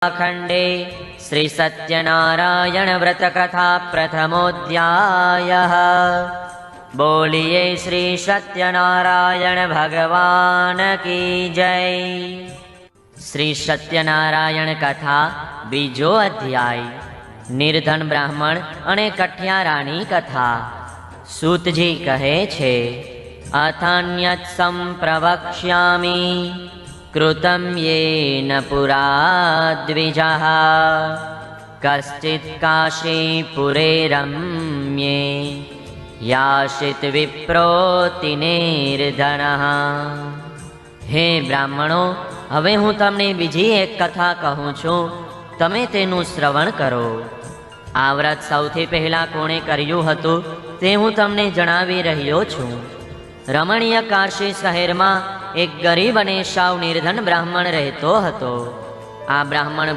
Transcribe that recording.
खंडे श्री सत्यनारायण व्रत कथा प्रथमोऽध्यायः। बोलिए श्री सत्यनारायण भगवान की जय। श्री सत्यनारायण कथा बीजो अध्याय। निर्धन ब्राह्मण अने कठियारानी कथा। सूतजी कहे छे, अथान्यत् संप्रवक्ष्यामि कृतं येन पुरा द्विजः। कश्चित् काशीपुरे रम्ये याशित विप्रोति निर्धनः। हे ब्राह्मणो, हवे हूँ तमने बीजी एक कथा कहूँ छूं, तमे तेनुं श्रवण करो। आ व्रत सौथी पहेला कोणे कर्युं हतुं ते हूँ तमने जणावी रह्यो छूं। रमणीय काशी शहेरमां एक गरीब अने साव निर्धन ब्राह्मण रहतो हतो। आ ब्राह्मण